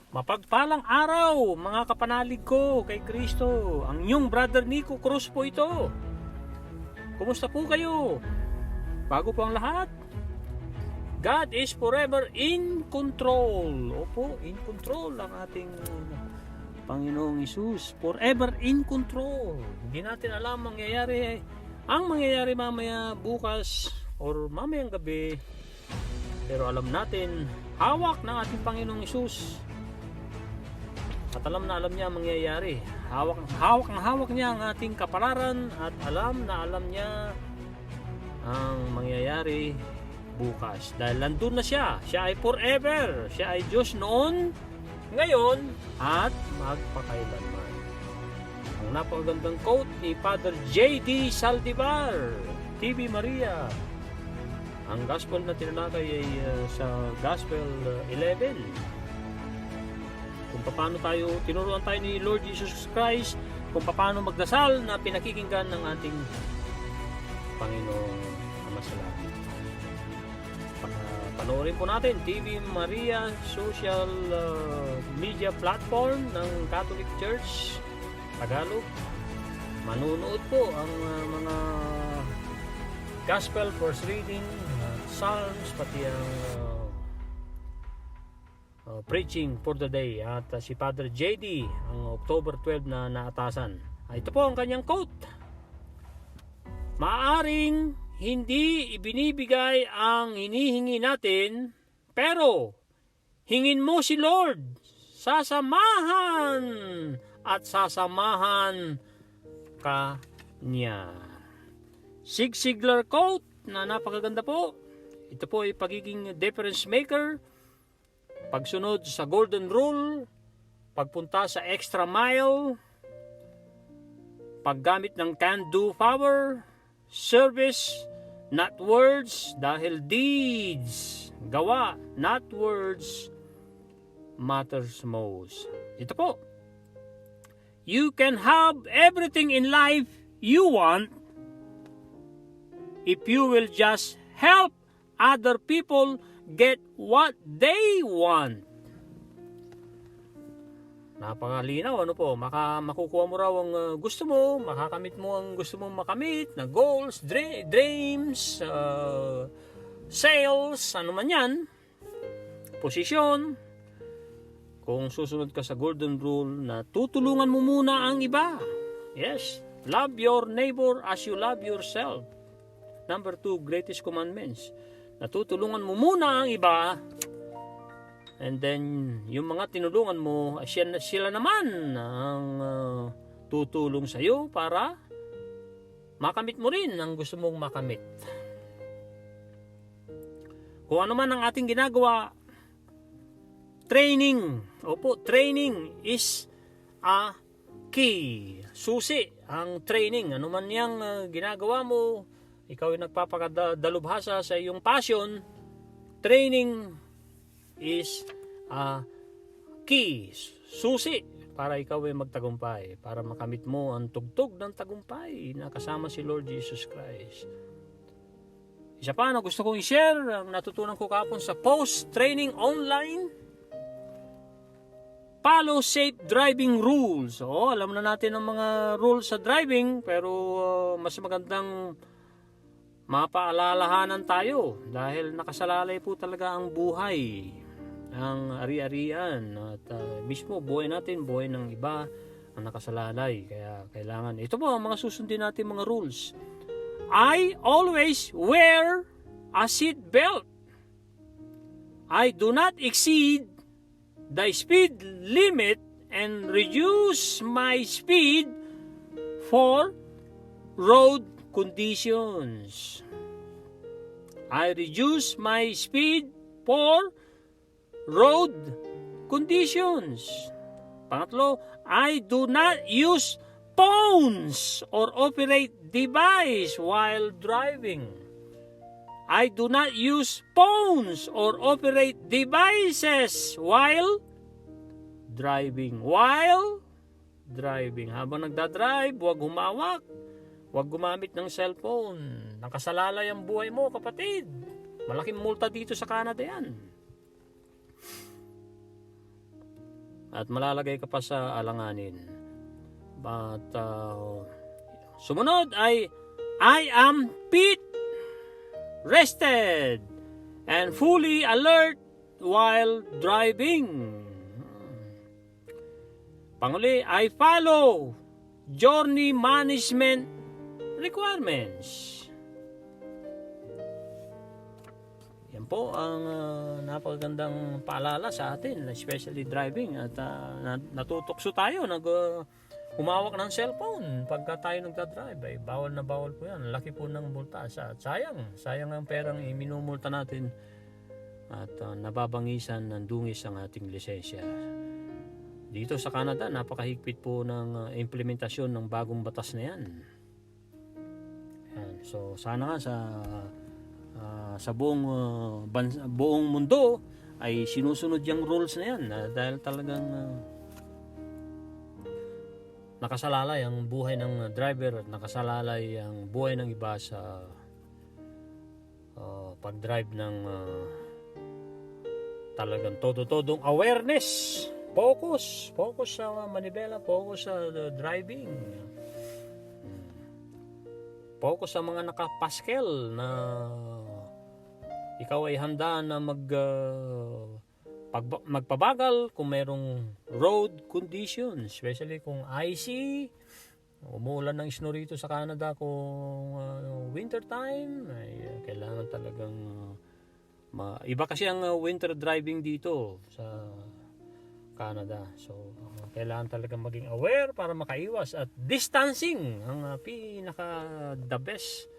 Mapagpalang araw mga kapanalig ko kay Kristo. Ang inyong brother Nico Cruz po ito. Kumusta po kayo? Bago po ang lahat, God is forever in control. Opo, in control ang ating Panginoong Hesus. Forever in control. Hindi natin alam ang mangyayari mamaya, bukas, or mamayang gabi. Pero alam natin, hawak ng ating Panginoong Hesus. At alam na alam niya ang mangyayari. Hawak niya ang ating kapalaran at alam na alam niya ang mangyayari bukas. Dahil nandun na siya. Siya ay forever. Siya ay Diyos noon, ngayon, at magpakailanman. Ang napakagandang quote ni Father J.D. Saldivar, TV Maria. Ang gospel na tinanakay ay sa Gospel 11. Kung paano tinuruan tayo ni Lord Jesus Christ kung paano magdasal na pinakikinggan ng ating Panginoong Ama sa Langit. Panoorin po natin TV Maria social media platform ng Catholic Church Tagalog. Manunood po ang mga Gospel first reading, Psalms, pati ang preaching for the day at si Father JD ang October 12 na naatasan. Ito po ang kanyang quote: maaring hindi ibinibigay ang hinihingi natin, pero hingin mo si Lord, sasamahan at sasamahan ka niya. Zig Ziglar quote na napakaganda po. Ito po ay pagiging difference maker, pagsunod sa golden rule, pagpunta sa extra mile, paggamit ng can-do power, service, not words, dahil deeds, gawa, not words, matters most. Ito po, you can have everything in life you want if you will just help other people get what they want. Napakalinaw, ano po, makukuha mo raw ang gusto mo, makakamit mo ang gusto mong makamit na goals, dreams, sales, ano man yan, posisyon. Kung susunod ka sa golden rule na tutulungan mo muna ang iba. Yes, love your neighbor as you love yourself. Number 2, greatest commandments. Natutulungan mo muna ang iba, and then yung mga tinulungan mo, sila naman ang tutulong sa iyo para makamit mo rin ang gusto mong makamit. Kung ano man ang ating ginagawa, training. Opo, training is a key. Susi ang training. Ano man yang ginagawa mo, ikaw ay nagpapakadalubhasa sa iyong passion, training is a key, susi para ikaw ay magtagumpay, para makamit mo ang tugtog ng tagumpay na kasama si Lord Jesus Christ. Isa pa na gusto kong i-share, ang natutunan ko kapon sa post-training online, follow safe driving rules. Alam na natin ang mga rules sa driving, pero mas magandang mapaalalahanan tayo dahil nakasalalay po talaga ang buhay, ang ari-arian at mismo buhay natin, buhay ng iba ang nakasalalay. Kaya kailangan, ito po ang mga susundin natin mga rules. I always wear a seat belt. I do not exceed the speed limit and reduce my speed for road conditions. I reduce my speed for road conditions. Pangatlo, I do not use phones or operate device while driving. I do not use phones or operate devices while driving. Habang nagdadrive, huwag humawak. Huwag gumamit ng cellphone. Nakasalalay ang buhay mo, kapatid. Malaking multa dito sa Canada yan. at malalagay ka pa sa alanganin. But sumunod ay I am fit, rested, and fully alert while driving. Panghuli, I follow journey management requirements. Yan po ang napakagandang paalala sa atin, especially driving. At natutokso tayo, humawak ng cellphone pagka tayo nagdadrive. Ay, bawal na bawal po yan. Laki po ng multa. Sayang ang perang iminumulta natin at nababangisan ng dungis ang ating lisensya. Dito sa Canada, napakahigpit po ng implementasyon ng bagong batas na yan. So sana nga sa buong mundo ay sinusunod yung rules na yan, dahil talagang nakasalalay ang buhay ng driver at nakasalalay ang buhay ng iba sa pag-drive ng talagang todo-todong awareness. Focus sa manibela, focus sa driving. Focus sa mga nakapaskel na ikaw ay handa na magpabagal kung merong road conditions, especially kung icy, umuulan ng snow rito sa Canada kung winter time, ay kailangan talagang iba kasi ang winter driving dito sa Canada. So, kailangan talagang maging aware para makaiwas, at distancing ang the best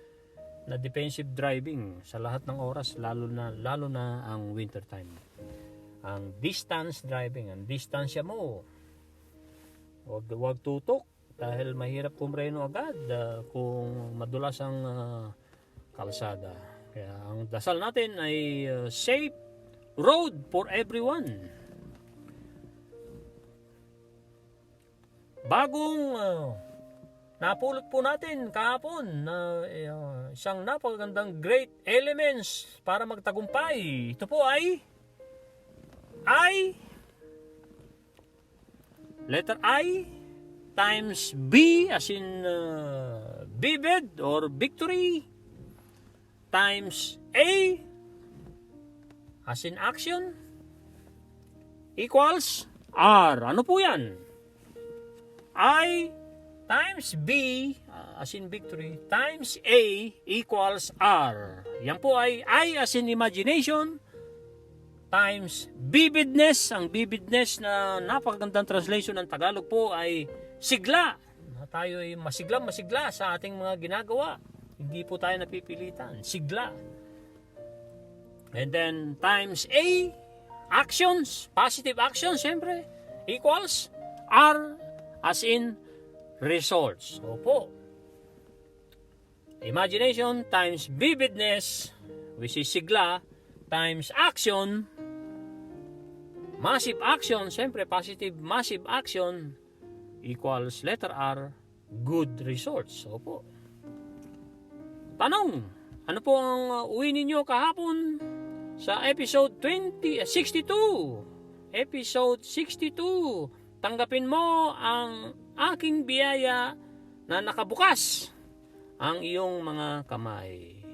na defensive driving sa lahat ng oras, lalo na ang winter time. Ang distance driving, ang distansya mo. Huwag tutok dahil mahirap pumreno agad kung madulas ang kalsada. Kaya ang dasal natin ay safe road for everyone. Bagong napulot po natin kahapon na isang napakagandang great elements para magtagumpay. Ito po ay letter I times B as in vivid or victory times A as in action equals R. Ano po yan? I times B as in victory times A equals R. Yan po ay I as in imagination times vividness. Ang vividness na napakagandang translation ng Tagalog po ay sigla. Tayo ay masigla sa ating mga ginagawa. Hindi po tayo napipilitan. Sigla. And then times A, actions, positive actions, siyempre, equals R as in results. Opo. Imagination times vividness, which is sigla, times action, massive action, siyempre positive massive action, equals letter R, good results. Opo. Tanong, ano po ang uwi ninyo kahapon sa episode 62? Episode 62. Tanggapin mo ang aking biyaya na nakabukas ang iyong mga kamay.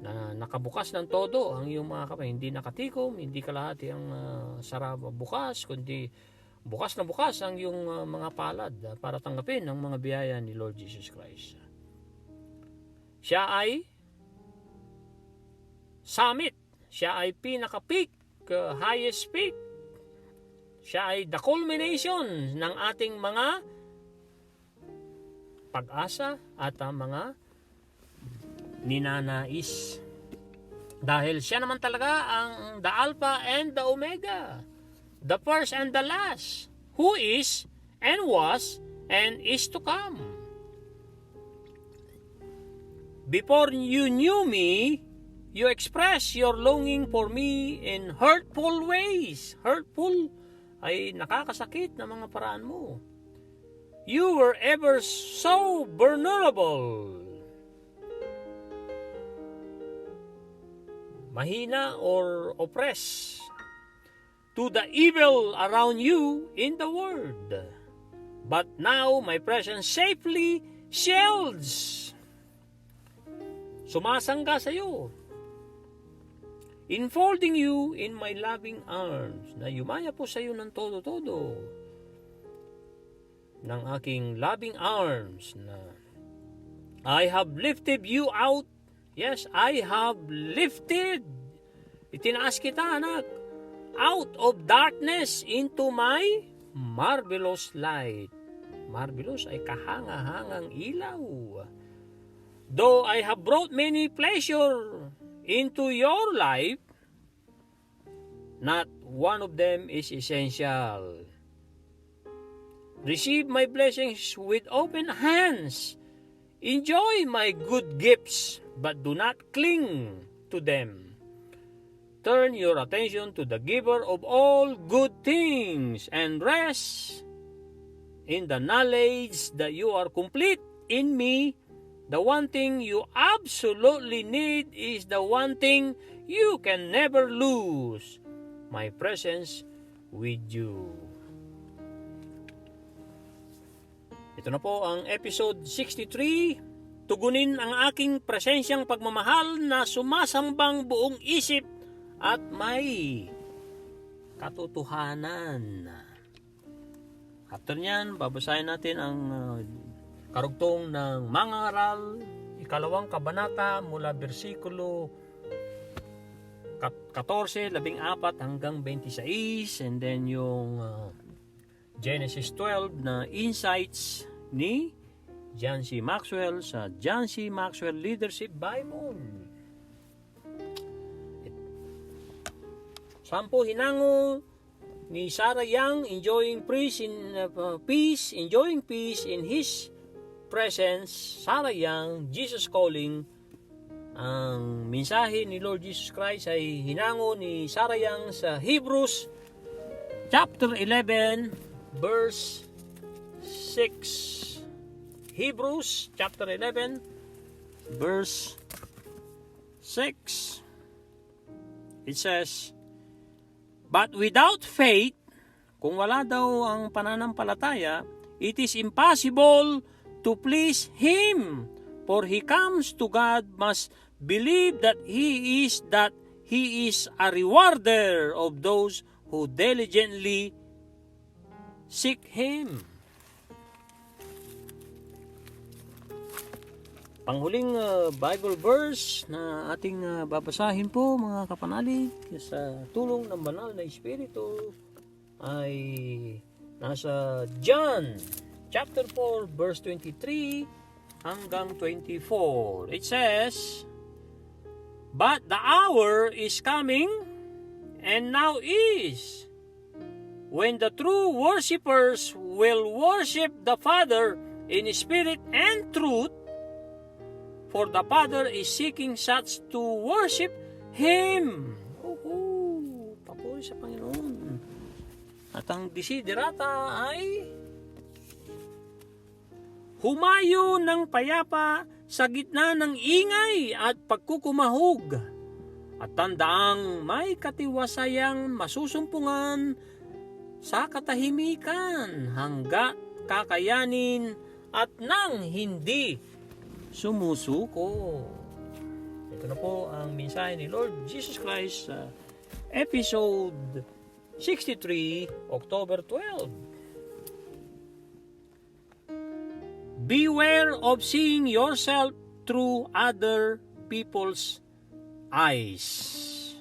Na nakabukas ng todo ang iyong mga kamay. Hindi nakatikom, hindi kalahati ang sarap bukas, kundi bukas na bukas ang iyong mga palad para tanggapin ang mga biyaya ni Lord Jesus Christ. Siya ay summit. Siya ay pinaka-peak, highest peak. Siya ay the culmination ng ating mga pag-asa at mga ninanais. Dahil siya naman talaga ang the Alpha and the Omega, the first and the last, who is and was and is to come. Before you knew me, you expressed your longing for me in hurtful ways. Hurtful ay nakakasakit na mga paraan mo. You were ever so vulnerable. Mahina or oppressed. to the evil around you in the world. But now my presence safely shields. Sumasangga sa iyo, enfolding you in my loving arms, na yumaya po sa iyo ng todo-todo ng aking loving arms, na I have lifted you out. Yes, I have lifted. Itinaas kita, anak, out of darkness into my marvelous light. Marvelous ay kahanga-hangang ilaw. Though I have brought many pleasure into your life, not one of them is essential. Receive my blessings with open hands. Enjoy my good gifts, but do not cling to them. Turn your attention to the giver of all good things and rest in the knowledge that you are complete in me. The one thing you absolutely need is the one thing you can never lose, my presence with you. Ito na po ang episode 63. Tugunin ang aking presensyang pagmamahal na sumasambang buong isip at may katotohanan. After nyan, babasahin natin ang karugtong ng mga aral, ikalawang kabanata mula versikulo 14, 14 hanggang 26, and then yung Genesis 12 na insights ni John C. Maxwell sa John C. Maxwell Leadership Bible. 10 hinango ni Sarah Young, enjoying peace in His presence. Sarah Young, Jesus Calling. Ang mensahe ni Lord Jesus Christ ay hinango ni Sarah Young sa Hebrews chapter 11 verse 6. Hebrews chapter 11 verse 6. It says, but without faith, kung wala daw ang pananampalataya, it is impossible to please Him. For he comes to God must believe that He is a rewarder of those who diligently seek Him. Panghuling Bible verse na ating babasahin po, mga kapanalig, sa tulong ng banal na Espiritu ay nasa John chapter 4 verse 23 hanggang 24. It says, but the hour is coming, and now is, when the true worshipers will worship the Father in spirit and truth, for the Father is seeking such to worship Him. Papuri sa Panginoon. At ang desiderata ay humayo ng payapa sa gitna ng ingay at pagkukumahog, at tandaang may katiwasayang masusumpungan sa katahimikan hanggat kakayanin at nang hindi sumusuko. Ito na po ang mensahe ni Lord Jesus Christ sa episode 63, October 12. Beware of seeing yourself through other people's eyes.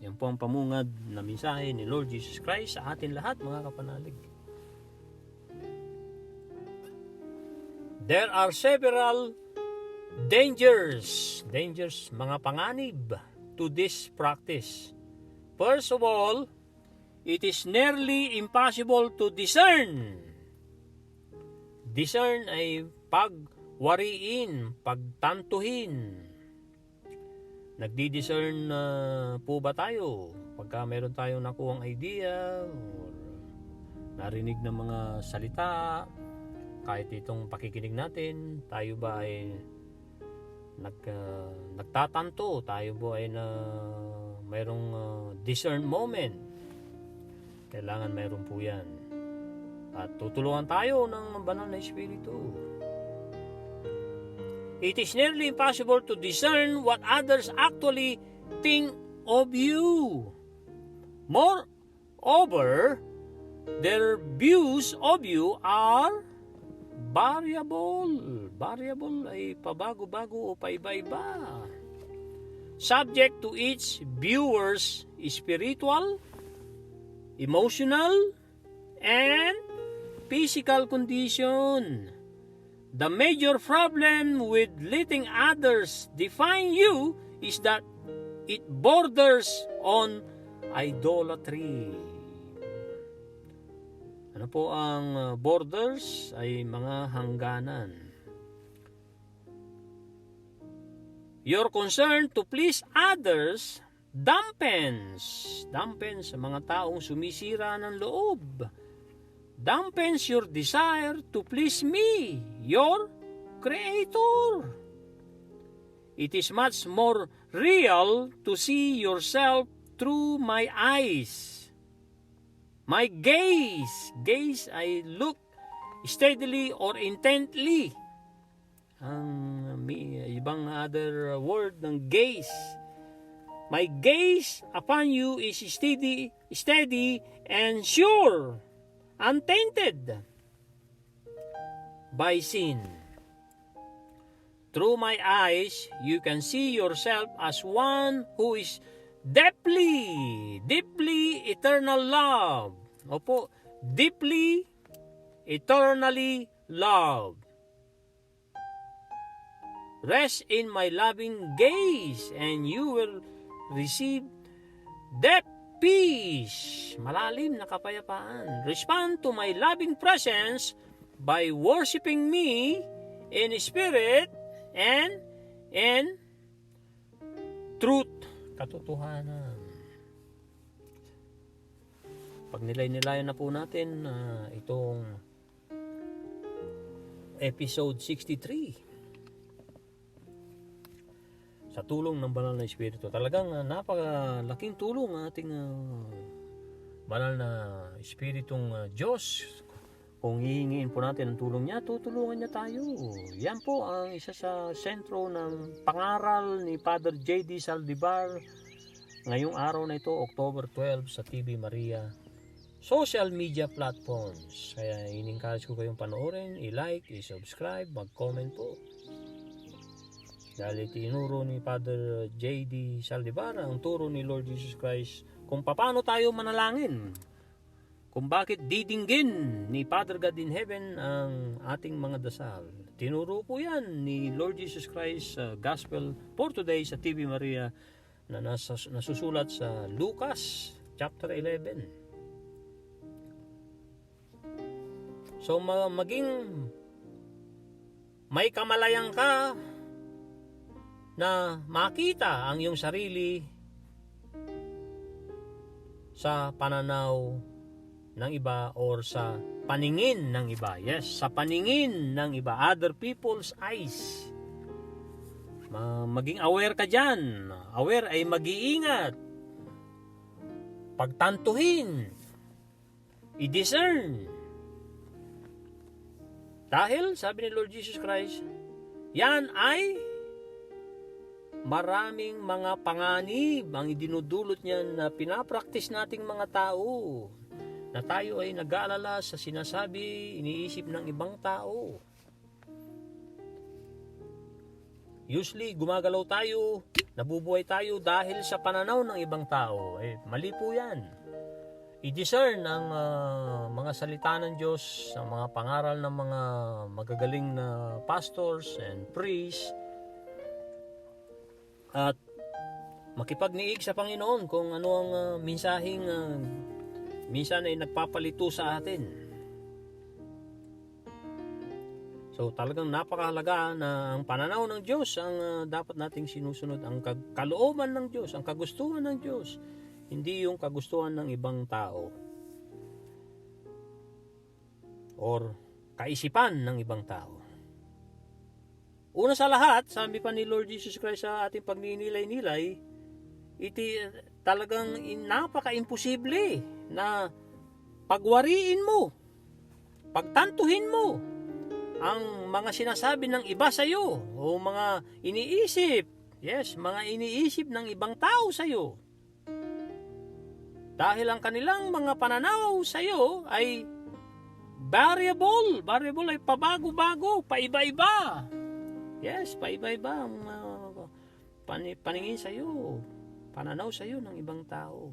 Yan po ang pamungad na mensahe ni Lord Jesus Christ sa atin lahat, mga kapanalig. There are several dangers, mga panganib to this practice. First of all, it is nearly impossible to discern. Discern ay pagwariin, pagtantuhin. Nagdi-discern po ba tayo pagka meron tayong nakuhang idea or narinig ng mga salita, kahit itong pakikinig natin, tayo ba ay nagtatanto, tayo ba ay mayroong discern moment? Kailangan mayroon po yan. At tutulungan tayo ng banal na Espiritu. It is nearly impossible to discern what others actually think of you. Moreover, their views of you are variable. Variable ay pabago-bago o paiba-iba. Subject to each viewer's spiritual, emotional, and physical condition. The major problem with letting others define you is that it borders on idolatry. Ano po ang borders? Ay mga hangganan. Your concern to please others dampens sa mga taong sumisira ng loob. Dampens your desire to please me, your Creator. It is much more real to see yourself through my eyes. My gaze. Gaze ay look steadily or intently. Ang ibang other word ng gaze. My gaze upon you is steady and sure, untainted by sin. Through my eyes, you can see yourself as one who is deeply eternal love. Opo, deeply, eternally love. Rest in my loving gaze and you will receive deep peace, malalim na kapayapaan. Respond to my loving presence by worshiping me in spirit and in truth, katotohanan. Pag nilay-nilayan na po natin itong episode 63 sa tulong ng banal na Espiritu. Talagang napakalaking tulong ang ating banal na Espiritong Diyos. Kung hihingiin po natin ang tulong niya, tutulungan niya tayo. Yan po ang isa sa sentro ng pangaral ni Father J.D. Saldivar ngayong araw na ito, October 12, sa TV Maria social media platforms. Kaya in-encourage ko kayong panoorin, i-like, i-subscribe, mag-comment po. Dahil tinuro ni Father J.D. Saldivar ang turo ni Lord Jesus Christ kung paano tayo manalangin. Kung bakit didinggin ni Father God in Heaven ang ating mga dasal. Tinuro po yan ni Lord Jesus Christ Gospel for Today sa TV Maria na nasusulat sa Lucas chapter 11. So maging may kamalayan ka na makita ang iyong sarili sa pananaw ng iba or sa paningin ng iba. Yes, sa paningin ng iba, other people's eyes. Maging aware ka dyan. Aware ay mag-iingat. Pagtantuhin. I-discern. Dahil, sabi ni Lord Jesus Christ, yan ay maraming mga panganib ang idinudulot niya na pinapraktis nating mga tao. Na tayo ay nag-aalala sa sinasabi, iniisip ng ibang tao. Usually, gumagalaw tayo, nabubuhay tayo dahil sa pananaw ng ibang tao. Mali po yan. I-discern ang mga salita ng Diyos, ang mga pangaral ng mga magagaling na pastors and priests, at makipagniig sa Panginoon kung ano ang mensaheng minsan ay nagpapalito sa atin. So talagang napakahalaga na ang pananaw ng Diyos ang dapat nating sinusunod, ang kalooban ng Diyos, ang kagustuhan ng Diyos, hindi yung kagustuhan ng ibang tao or kaisipan ng ibang tao. Una sa lahat, sabi pa ni Lord Jesus Christ sa ating pagninilay-nilay, talagang napaka-imposible na pagwariin mo, pagtantuhin mo ang mga sinasabi ng iba sa iyo o mga iniisip. Yes, mga iniisip ng ibang tao sa iyo. Dahil ang kanilang mga pananaw sa iyo ay variable. Variable ay pabago-bago, paiba-iba. Yes, paiba-iba ang paningin sa iyo, pananaw sa iyo ng ibang tao.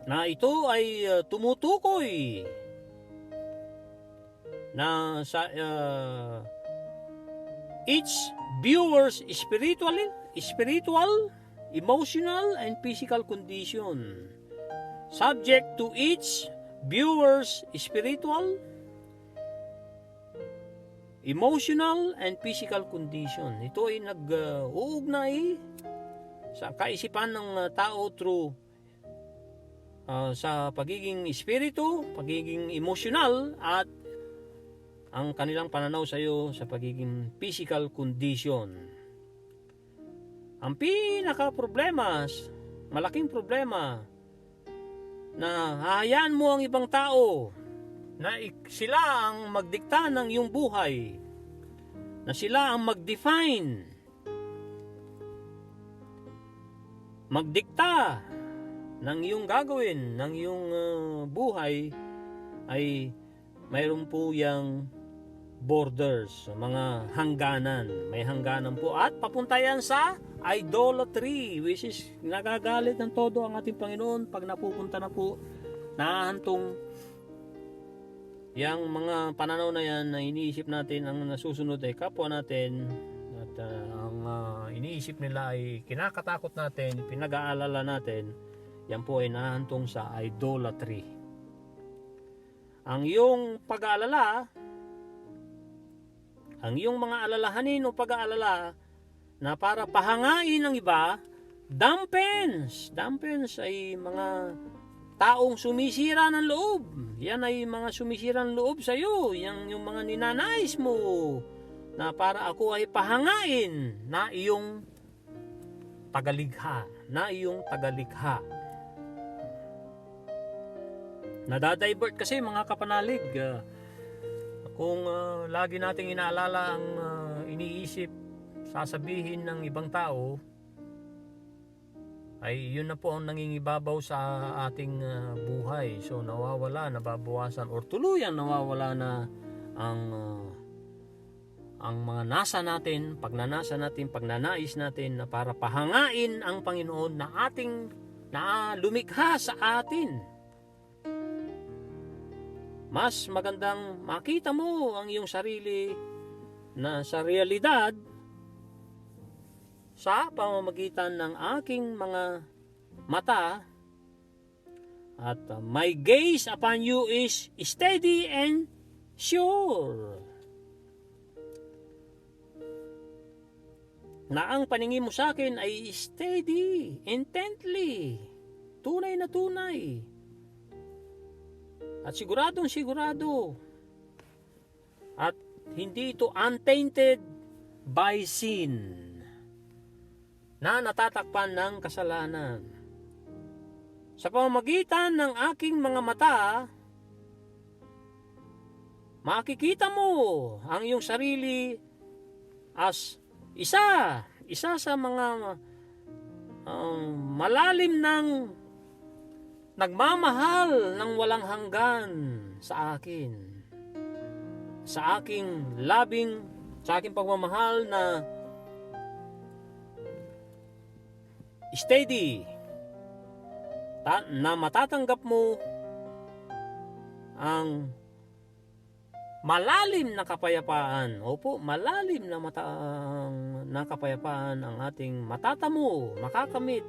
Na ito ay tumutukoy na sa each viewer's spiritual, emotional, and physical condition. Subject to each viewer's spiritual, emotional, and physical condition. Ito ay nag-uugnay sa kaisipan ng tao through sa pagiging espiritu, pagiging emotional, at ang kanilang pananaw sa iyo sa pagiging physical condition. Ang pinaka-problema, malaking problema, na hahayaan mo ang ibang tao na sila ang magdikta ng iyong buhay, na sila ang mag-define, magdikta ng iyong gagawin, ng iyong buhay, ay mayroon po yang borders, mga hangganan. May hangganan po at papunta yan sa idolatry, which is nagagalit ng todo ang ating Panginoon pag napupunta na po, nahahantong yang mga pananaw na yan na iniisip natin ang nasusunod ay kapwa natin, at ang iniisip nila ay kinakatakot natin, pinag-aalala natin, yan po ay nahahantong sa idolatry. Ang iyong pag-aalala, ang iyong mga alalahanin o pag-aalala na para pahangain ng iba, dampens. Dampens ay mga taong sumisira ng loob. Yan ay mga sumisira ng loob sa iyo. Yan yung mga ninanais mo na para ako ay pahangain na iyong tagalikha. Na iyong tagalikha. Nadadivert kasi mga kapanalig. Kung lagi nating inaalala ang iniisip, sasabihin ng ibang tao, ay yun na po ang nangingibabaw sa ating buhay. So nawawala, nababawasan, or tuluyang nawawala na ang mga nasa natin, pagnanasa natin, pagnanais natin na para pahangain ang Panginoon na ating na lumikha sa atin. Mas magandang makita mo ang iyong sarili na sa realidad sa pamamagitan ng aking mga mata, at my gaze upon you is steady and sure. Na ang paningin mo sa akin ay steady, intently, tunay na tunay. At siguradong sigurado. At hindi ito untainted by sin, na natatakpan ng kasalanan. Sa pamamagitan ng aking mga mata, makikita mo ang iyong sarili as isa sa mga malalim ng nagmamahal ng walang hanggan sa akin. Sa aking labing, sa aking pagmamahal na steady, na matatanggap mo ang malalim na kapayapaan. Opo, malalim na kapayapaan ang ating matatamo, makakamit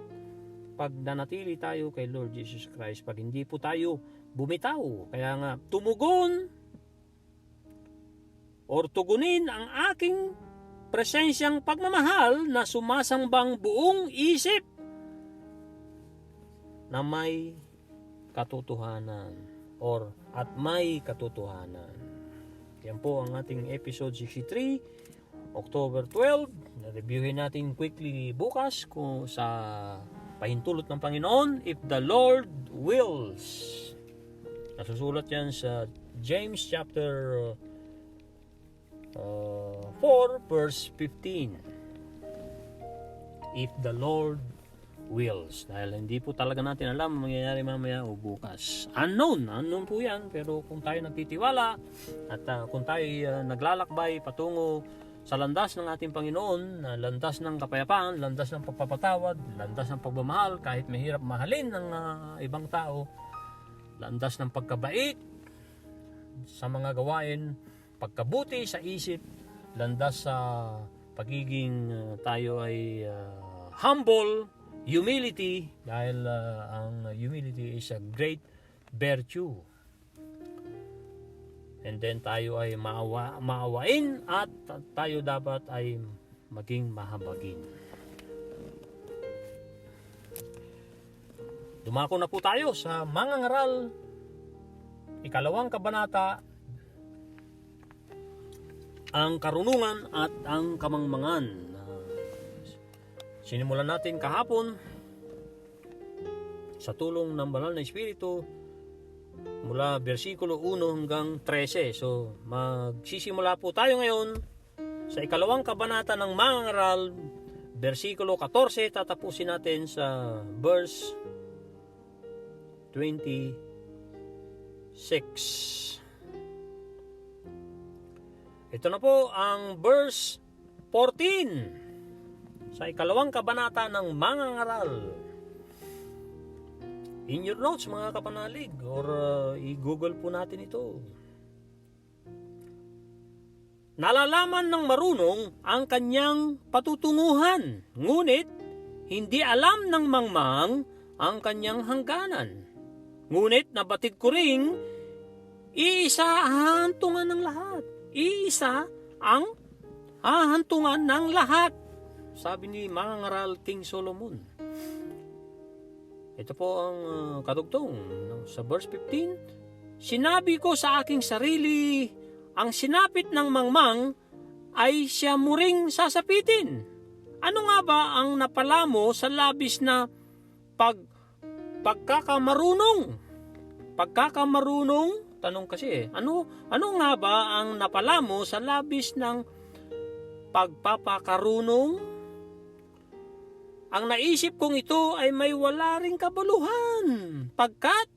pag nanatili tayo kay Lord Jesus Christ, pag hindi po tayo bumitaw. Kaya nga, tugunin ang aking presensyang pagmamahal na sumasangbang buong isip na may katotohanan at may katotohanan. Yan po ang ating episode 63, October 12. Na-reviewin natin quickly bukas kung sa pahintulot ng Panginoon, if the Lord wills. Nasusulat yan sa James chapter 4 verse 15. If the Lord wills. Dahil hindi po talaga natin alam ang mangyayari mamaya o bukas. Unknown po yan. Pero kung tayo nagtitiwala at kung tayo naglalakbay patungo sa landas ng ating Panginoon, landas ng kapayapaan, landas ng pagpapatawad, landas ng pagmamahal kahit mahirap mahalin ng ibang tao, landas ng pagkabait sa mga gawain, pagkabuti sa isip, landas sa pagiging tayo ay humble, humility, dahil ang humility is a great virtue. And then tayo ay maawain at tayo dapat ay maging mahabagin. Dumako na po tayo sa mangangaral, 2 kabanata, ang karunungan at ang kamangmangan. Sinimulan natin kahapon sa tulong ng Banal na Espiritu mula versikulo 1 hanggang 13. So magsisimula po tayo ngayon sa 2 kabanata ng mangangaral, versikulo 14, tatapusin natin sa verse 26. Ito na po ang verse 14 sa 2 kabanata ng mangangaral. In your notes mga kapanalig, or i-google po natin ito. Nalalaman ng marunong ang kanyang patutunguhan, ngunit hindi alam ng mangmang ang kanyang hangganan. Ngunit nabatid ko ring iisa ang hahantungan ng lahat. Iisa ang hahantungan ng lahat. Sabi ni mangangaral King Solomon. Ito po ang kadugtong sa verse 15. Sinabi ko sa aking sarili, ang sinapit ng mangmang ay siya muring sasapitin. Ano nga ba ang napala mo sa labis na pagkakamarunong? Pagkakamarunong? Tanong kasi ano nga ba ang napala mo sa labis ng pagpapakarunong? Ang naisip kong ito ay may wala ring kabuluhan, pagkat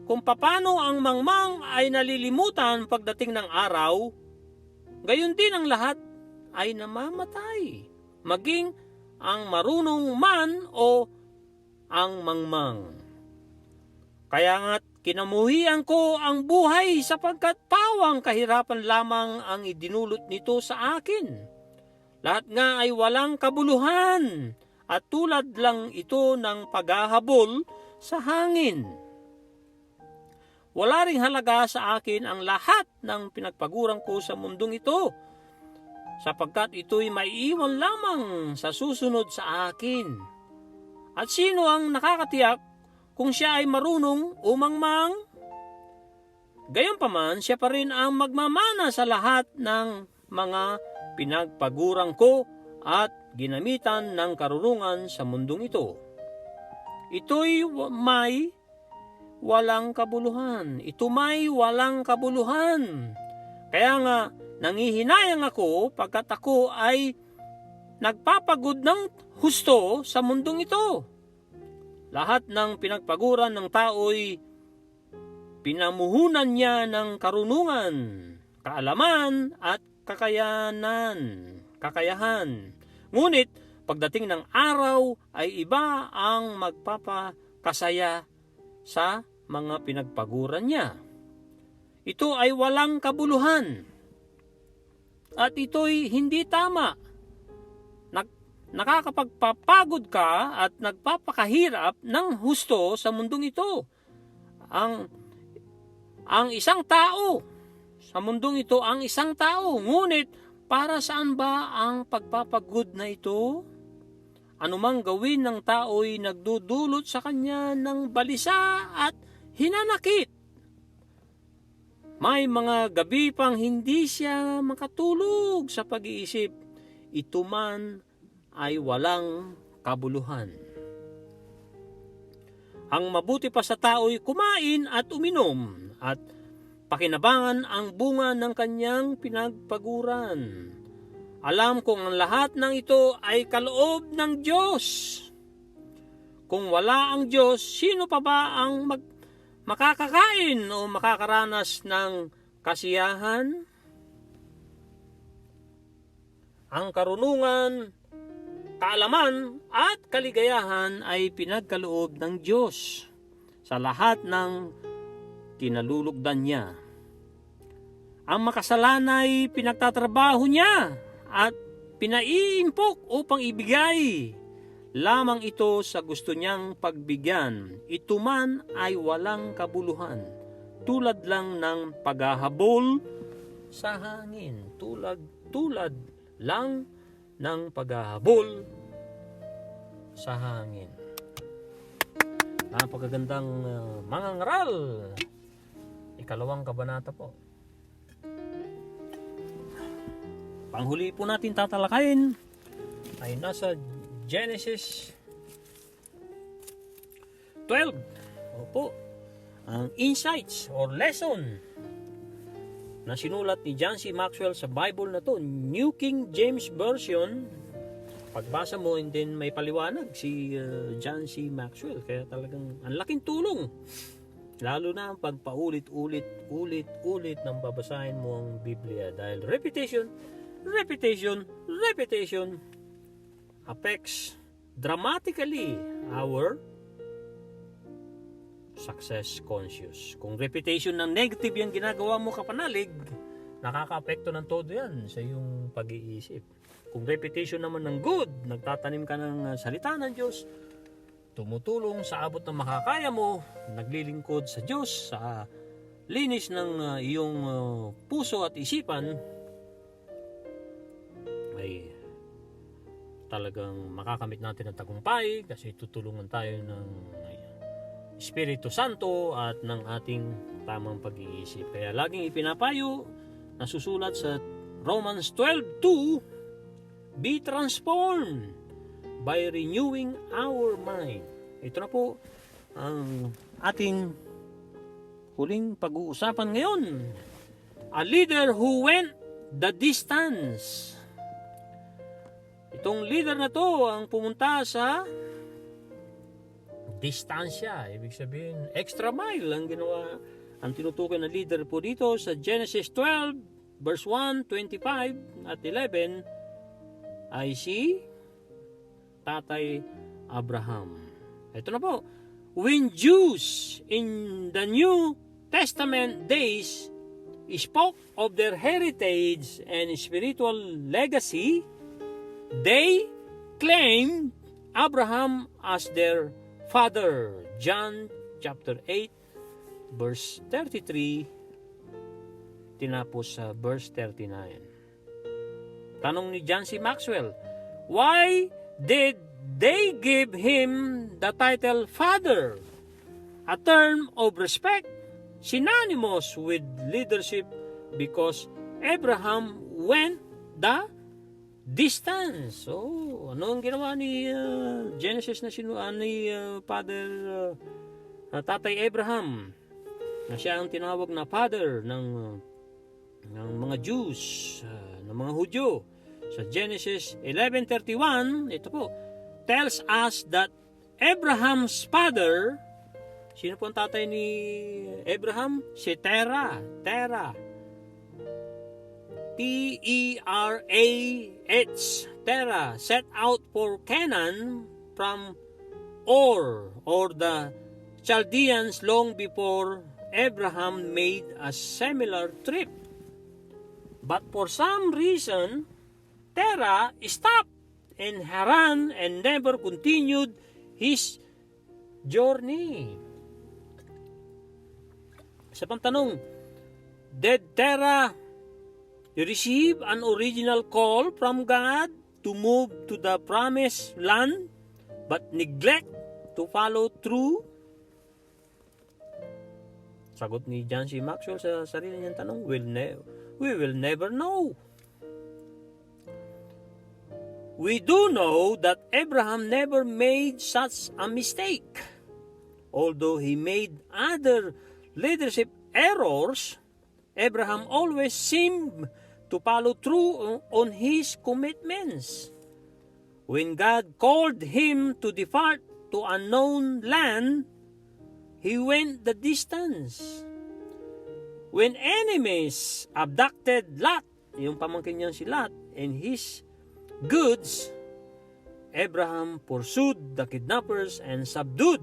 kung papano ang mangmang ay nalilimutan pagdating ng araw, gayon din ang lahat ay namamatay, maging ang marunong man o ang mangmang. Kaya nga't kinamuhian ko ang buhay sapagkat pawang kahirapan lamang ang idinulot nito sa akin. Lahat nga ay walang kabuluhan, at tulad lang ito ng paghahabol sa hangin. Wala ring halaga sa akin ang lahat ng pinagpaguran ko sa mundong ito, sapagkat ito'y maiiwan lamang sa susunod sa akin. At sino ang nakakatiyak kung siya ay marunong umangmang? Gayunpaman, siya pa rin ang magmamana sa lahat ng mga pinagpaguran ko at ginamitan ng karunungan sa mundong ito. Ito'y may walang kabuluhan. Ito may walang kabuluhan. Kaya nga, nangihinayang ako pagkat ako ay nagpapagod ng husto sa mundong ito. Lahat ng pinagpaguran ng tao'y pinamuhunan niya ng karunungan, kaalaman at kakayahan. Ngunit pagdating ng araw ay iba ang magpapakasaya sa mga pinagpaguran niya. Ito ay walang kabuluhan at ito'y hindi tama. Nakakapagpapagod ka at nagpapakahirap ng husto sa mundong ito. Ang isang tao, sa mundong ito ang isang tao, ngunit para saan ba ang pagpapagod na ito? Anumang gawin ng tao'y nagdudulot sa kanya ng balisa at hinanakit. May mga gabi pang hindi siya makatulog sa pag-iisip. Ito man ay walang kabuluhan. Ang mabuti pa sa tao'y kumain at uminom at pakinabangan ang bunga ng kanyang pinagpaguran. Alam kong ang lahat ng ito ay kaloob ng Diyos. Kung wala ang Diyos, sino pa ba ang makakakain o makakaranas ng kasiyahan? Ang karunungan, kaalaman at kaligayahan ay pinagkaloob ng Diyos sa lahat ng kinalulugdan niya. Ang makasalanan ay pinagtatrabaho niya at pinaiimpok upang ibigay lamang ito sa gusto niyang pagbigyan. Ito man ay walang kabuluhan, tulad lang ng paghahabol sa hangin. Tulad lang ng paghahabol sa hangin. Napakagandang mga ngaral. Ikalawang kabanata po. Panghuli po natin tatalakayin ay nasa Genesis 12. Opo, ang insights or lesson na sinulat ni John C. Maxwell sa Bible na to, New King James Version. Pagbasa mo, and then may paliwanag si John C. Maxwell. Kaya talagang ang laking tulong. Lalo na pag paulit-ulit nang babasahin mo ang Biblia. Dahil repetition affects dramatically our success conscious. Kung repetition ng negative yung ginagawa mo kapanalig, nakaka-apekto ng todo yan sa iyong pag-iisip. Kung repetition naman ng good, nagtatanim ka ng salita ng Diyos, tumutulong sa abot ng makakaya mo, naglilingkod sa Diyos, sa linis ng iyong puso at isipan, ay talagang makakamit natin ang tagumpay kasi tutulungan tayo ng Espiritu Santo at ng ating tamang pag-iisip. Kaya laging ipinapayo, nasusulat sa Romans 12:2, be transformed by renewing our mind. Ito na po ang ating huling pag-uusapan ngayon. A leader who went the distance. Itong leader na to ang pumunta sa distansya. Ibig sabihin, extra mile ang ginawa. Ang tinutukoy na leader po dito sa Genesis 12, verse 1, 25 at 11 ay si Tatay Abraham. Ito na po. When Jews in the New Testament days spoke of their heritage and spiritual legacy, they claimed Abraham as their father. John chapter 8 verse 33 tinapos sa verse 39. Tanong ni John C. Maxwell, why did they give him the title father? A term of respect synonymous with leadership because Abraham went the distance. So, ano ang ginawa ni Genesis na ni Father Tatay Abraham na siya ang tinawag na father ng mga Jews, ng mga Hudyo. Sa Genesis 11:31, ito po, tells us that Abraham's father, sino po ang tatay ni Abraham? Si Terah. T-E-R-A-H, Terah, set out for Canaan from Ur or the Chaldeans long before Abraham made a similar trip. But for some reason, Terah stopped in Haran and never continued his journey. Sa pangtanong, did Terah receive an original call from God to move to the promised land but neglect to follow through? Sagot ni John C. Maxwell sa sarili niyang tanong, we will never know. We do know that Abraham never made such a mistake. Although he made other leadership errors, Abraham always seemed to follow through on his commitments. When God called him to depart to unknown land, he went the distance. When enemies abducted Lot, yung pamangkin niya si Lot, and his goods, Abraham pursued the kidnappers and subdued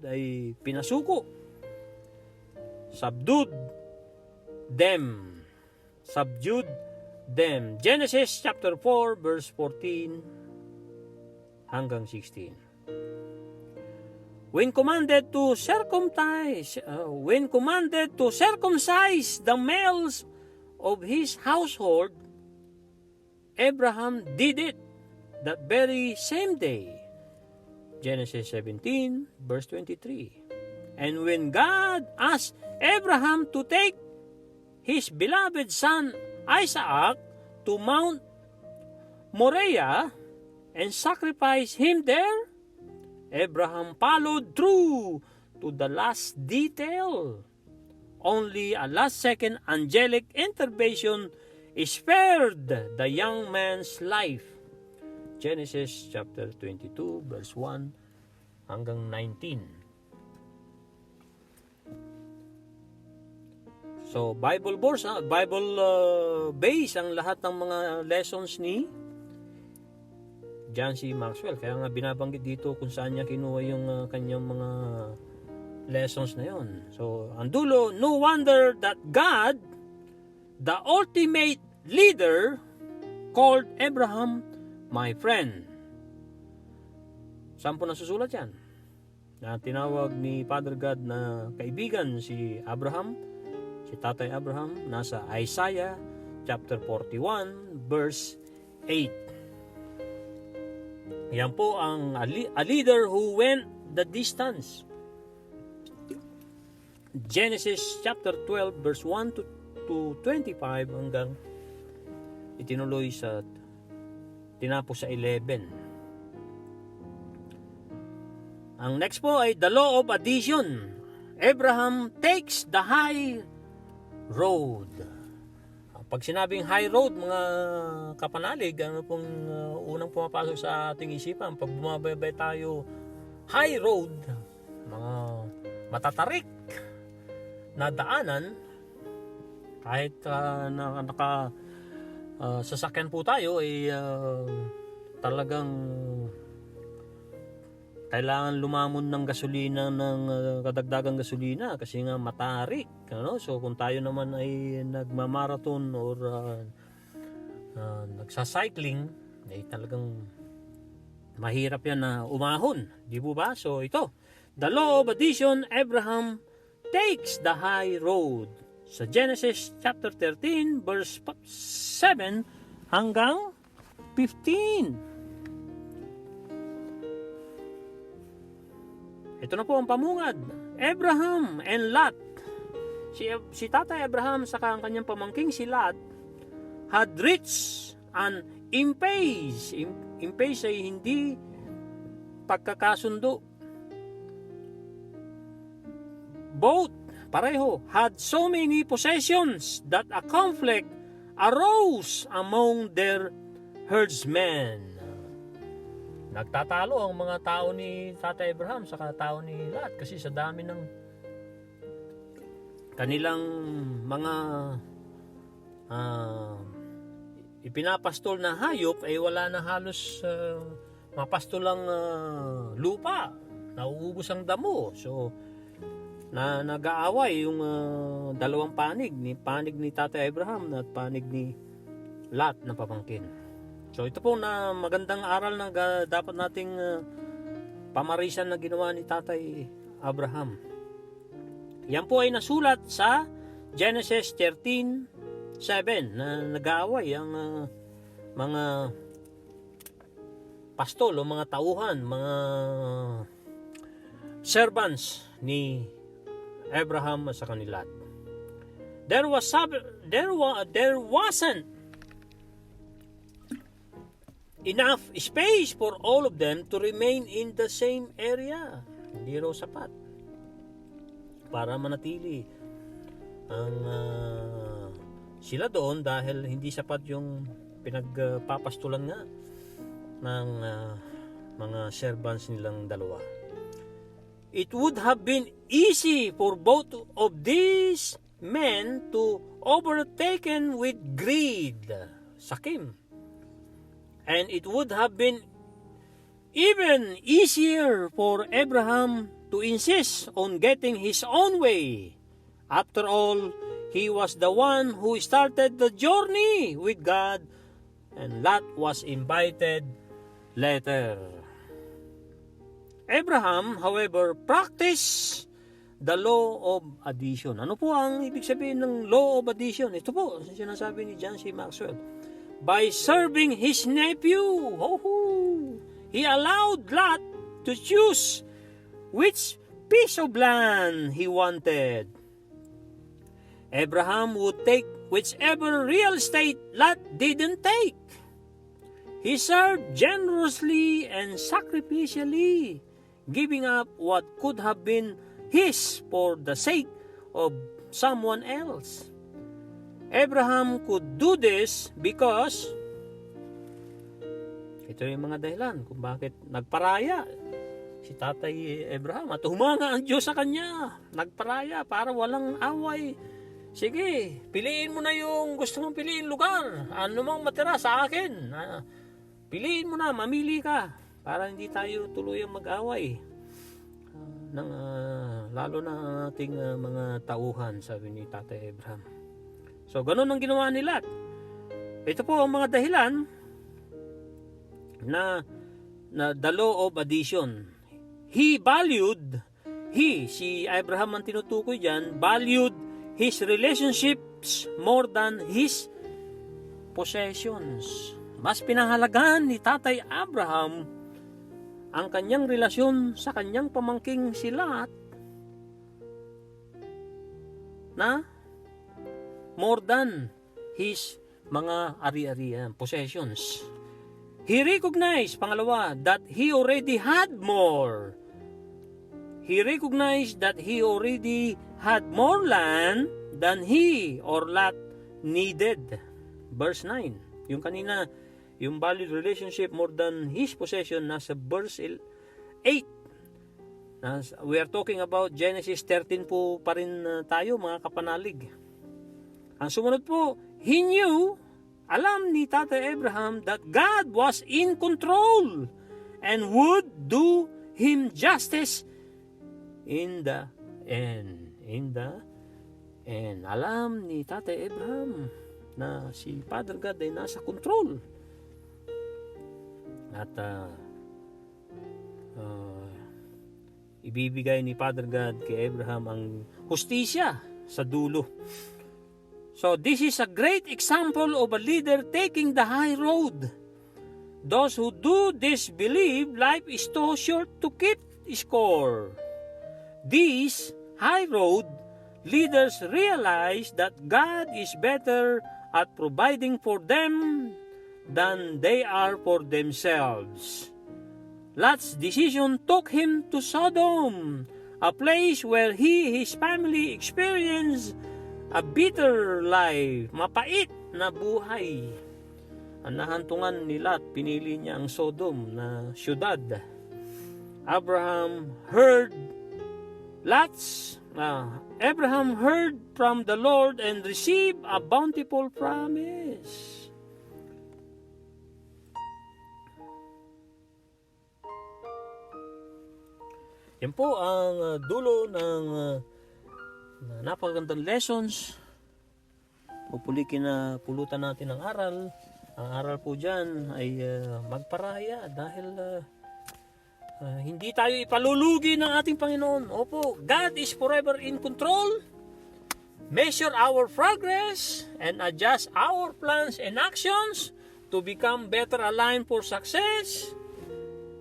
ay pinasuko. Subdued them. Genesis chapter 4 verse 14 hanggang 16. When commanded to circumcise the males of his household, Abraham did it that very same day. Genesis 17 verse 23. And when God asked Abraham to take his beloved son Isaac to Mount Moriah and sacrifice him there, Abraham followed through to the last detail. Only a last-second angelic intervention spared the young man's life. Genesis chapter 22 verse 1 hanggang 19. So Bible base ang lahat ng mga lessons ni John C. Maxwell. Kaya nga binabanggit dito kung saan niya kinuha yung kanyang mga lessons na yon. So, ang dulo, no wonder that God, the ultimate leader, called Abraham my friend. Saan po nasusulat yan? Na tinawag ni Father God na kaibigan si Abraham, si Tatay Abraham, nasa Isaiah chapter 41 verse 8. Yan po ang a leader who went the distance. Genesis chapter 12 verse 1 to 25 hanggang itinuloy sa tinapos sa 11. Ang next po ay the law of addition. Abraham takes the high road. Pag sinabing high road, mga kapanalig, ano pong unang pumapasok sa ating isipan? Pag bumabaybay tayo, high road, mga matatarik na daanan, kahit sasakyan po tayo, ay talagang kailangan lumamon ng gasolina, ng kadagdagang gasolina kasi nga matarik, ano? So kung tayo naman ay nagmamarathon or nagsacycling, ay talagang mahirap yan na umahon, di po ba? So ito, the law of addition, Abraham takes the high road. Sa Genesis chapter 13 verse 7 hanggang 15. Ito na po ang pamungad. Abraham and Lot. Si Tatay Abraham sa kanyang pamangking si Lot had reached an impasse. Impasse ay hindi pagkakasundo. Both, pareho, had so many possessions that a conflict arose among their herdsmen. Nagtatalo ang mga tao ni Tatay Abraham sa tao ni Lot kasi sa dami ng kanilang mga ipinapastol na hayop ay wala na halos mapastolang lupa, nauubos ang damo. So nag-aaway yung dalawang panig ni Tatay Abraham at panig ni Lot na pamangkin. So ito po na magandang aral na dapat nating pamarisan na ginawa ni Tatay Abraham. Yan po ay nasulat sa Genesis 13:7 na nag-aaway ang mga pastol o mga tauhan, mga servants ni Abraham sa kanila. There wasn't enough space for all of them to remain in the same area. Hindi raw sapat para manatili ang sila doon, dahil hindi sapat yung pinagpapastulan nga ng mga servants nilang dalawa. It would have been easy for both of these men to overtaken with greed, sakim. And it would have been even easier for Abraham to insist on getting his own way. After all, he was the one who started the journey with God, and Lot was invited later. Abraham, however, practiced the law of addition. Ano po ang ibig sabihin ng law of addition? Ito po, sinasabi ni John C. Maxwell. By serving his nephew, he allowed Lot to choose which piece of land he wanted. Abraham would take whichever real estate Lot didn't take. He served generously and sacrificially, giving up what could have been his for the sake of someone else. Abraham could do this because ito yung mga dahilan kung bakit nagparaya si Tatay Abraham at humanga ang Diyos sa kanya. Nagparaya para walang away. Sige, piliin mo na yung gusto mong piliin lugar. Ano mang matira sa akin. Piliin mo na, mamili ka. Para hindi tayo tuluyang mag-away. Lalo na ating mga tauhan, sabi ni Tatay Abraham. So, ganun ang ginawa ni Lot. Ito po ang mga dahilan na the law of addition. Si Abraham ang tinutukoy dyan, valued his relationships more than his possessions. Mas pinahalagahan ni Tatay Abraham ang kanyang relasyon sa kanyang pamangking si Lot na more than his mga ari-arian, possessions. He recognized, pangalawa, that he already had more. He recognized that he already had more land than he or Lot needed. Verse 9. Yung kanina, yung valued relationship more than his possession, nasa verse 8. We are talking about Genesis 13 po pa rin tayo, mga kapanalig. Ang sumunod po, he knew, alam ni Tatay Abraham that God was in control and would do him justice in the end. Alam ni Tatay Abraham na si Father God ay nasa control. At ibibigay ni Father God kay Abraham ang hustisya sa dulo. So this is a great example of a leader taking the high road. Those who do this believe life is too short to keep score. These high road leaders realize that God is better at providing for them than they are for themselves. Lot's decision took him to Sodom, a place where his family experienced a bitter life, mapait na buhay. Ang nahantungan ni Lot, pinili niya ang Sodom na syudad. Abraham heard from the Lord and received a bountiful promise. Yan po ang dulo ng napakagandang lessons. Pupulikin na pulutan natin ang aral. Ang aral po dyan ay magparaya dahil hindi tayo ipalulugi ng ating Panginoon. Opo, God is forever in control. Measure our progress and adjust our plans and actions to become better aligned for success.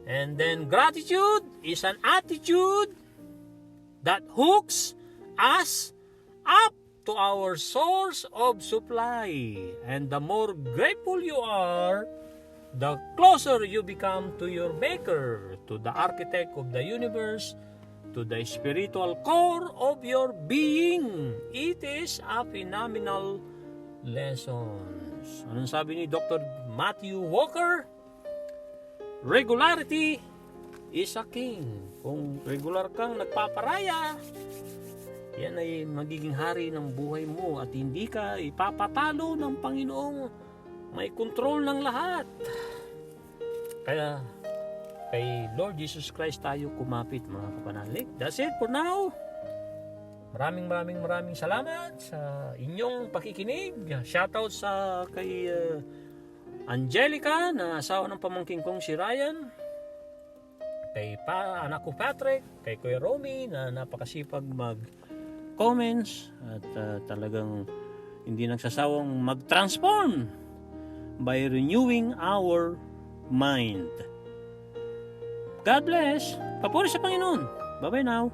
And then gratitude is an attitude that hooks us up to our source of supply. And the more grateful you are, the closer you become to your Maker, to the architect of the universe, to the spiritual core of your being. It is a phenomenal lessons. Anong sabi ni Dr. Matthew Walker? Regularity is a king. Kung regular kang nagpaparaya, yan ay magiging hari ng buhay mo at hindi ka ipapatalo ng Panginoong may kontrol ng lahat. Kaya kay Lord Jesus Christ tayo kumapit, mga kapanalig. That's it for now. Maraming salamat sa inyong pakikinig. Shoutout sa kay Angelica na asawa ng pamangking kong si Ryan. Kay anak ko Patrick, kay Kuya Romy na napakasipag mag-comments at talagang hindi nagsasawang mag-transform by renewing our mind. God bless. Papuri sa Panginoon. Bye-bye now.